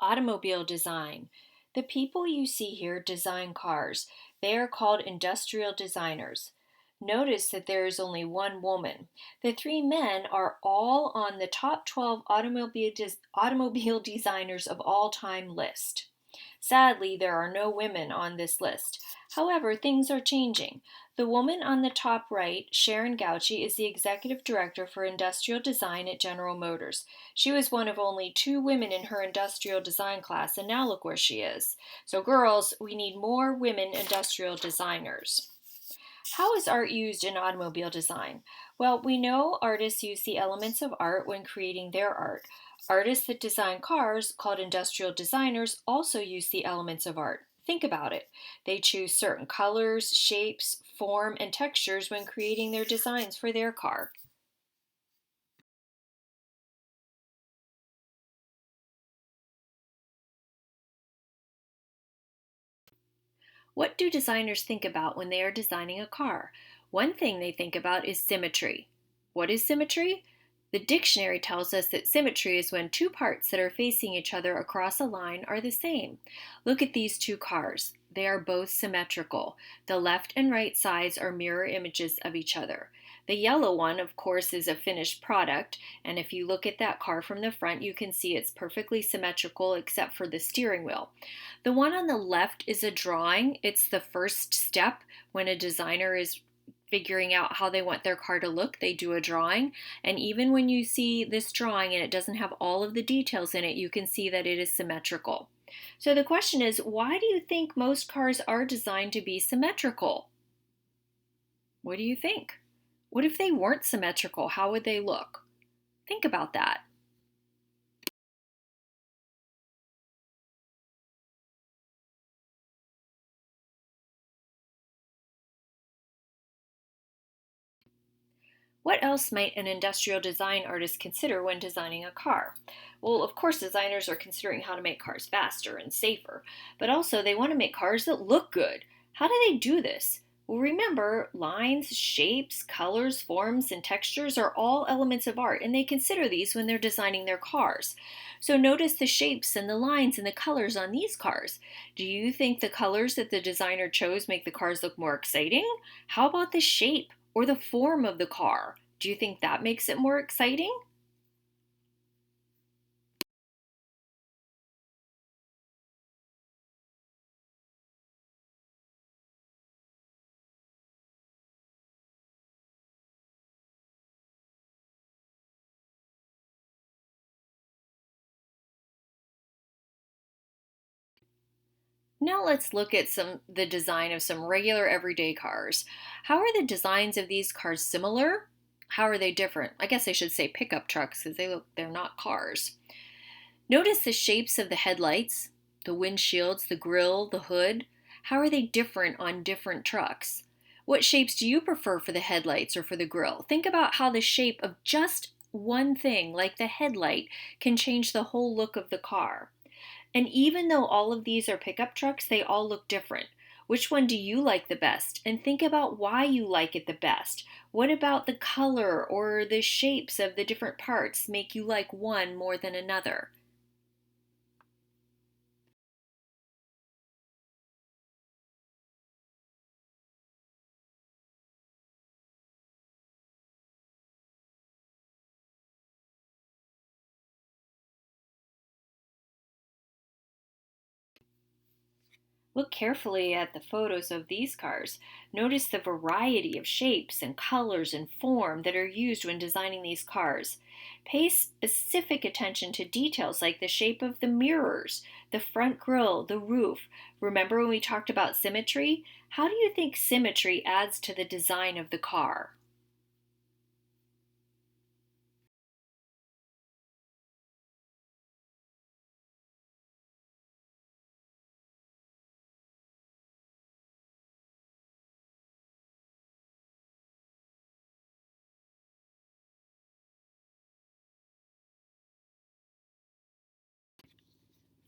Automobile design. The people you see here design cars. They are called industrial designers. Notice that there is only one woman. The three men are all on the top 12 automobile designers of all time list. Sadly, there are no women on this list. However, things are changing. The woman on the top right, Sharon Gauchi, is the executive director for industrial design at General Motors. She was one of only two women in her industrial design class, and now look where she is. So, girls, we need more women industrial designers. How is art used in automobile design? Well, we know artists use the elements of art when creating their art. Artists that design cars, called industrial designers, also use the elements of art. Think about it. They choose certain colors, shapes, form, and textures when creating their designs for their car. What do designers think about when they are designing a car? One thing they think about is symmetry. What is symmetry? The dictionary tells us that symmetry is when two parts that are facing each other across a line are the same. Look at these two cars. They are both symmetrical. The left and right sides are mirror images of each other. The yellow one, of course, is a finished product, and if you look at that car from the front, you can see it's perfectly symmetrical except for the steering wheel. The one on the left is a drawing. It's the first step when a designer is figuring out how they want their car to look. They do a drawing, and even when you see this drawing and it doesn't have all of the details in it, you can see that it is symmetrical. So the question is, why do you think most cars are designed to be symmetrical? What do you think? What if they weren't symmetrical? How would they look? Think about that. What else might an industrial design artist consider when designing a car? Well, of course, designers are considering how to make cars faster and safer, but also they want to make cars that look good. How do they do this? Well, remember, lines, shapes, colors, forms, and textures are all elements of art, and they consider these when they're designing their cars. So notice the shapes and the lines and the colors on these cars. Do you think the colors that the designer chose make the cars look more exciting? How about the shape or the form of the car? Do you think that makes it more exciting? Now let's look at the design of some regular everyday cars. How are the designs of these cars similar? How are they different? I guess I should say pickup trucks because they're not cars. Notice the shapes of the headlights, the windshields, the grille, the hood. How are they different on different trucks? What shapes do you prefer for the headlights or for the grille? Think about how the shape of just one thing, like the headlight, can change the whole look of the car. And even though all of these are pickup trucks, they all look different. Which one do you like the best? And think about why you like it the best. What about the color or the shapes of the different parts make you like one more than another? Look carefully at the photos of these cars. Notice the variety of shapes and colors and form that are used when designing these cars. Pay specific attention to details like the shape of the mirrors, the front grille, the roof. Remember when we talked about symmetry? How do you think symmetry adds to the design of the car?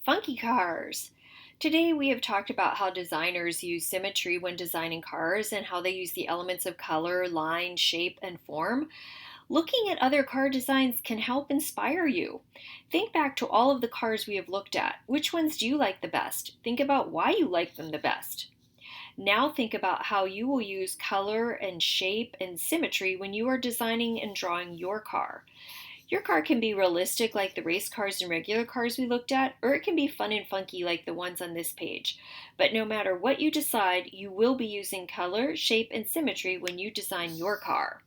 Funky cars! Today we have talked about how designers use symmetry when designing cars and how they use the elements of color, line, shape, and form. Looking at other car designs can help inspire you. Think back to all of the cars we have looked at. Which ones do you like the best? Think about why you like them the best. Now think about how you will use color and shape and symmetry when you are designing and drawing your car. Your car can be realistic like the race cars and regular cars we looked at, or it can be fun and funky like the ones on this page. But no matter what you decide, you will be using color, shape, and symmetry when you design your car.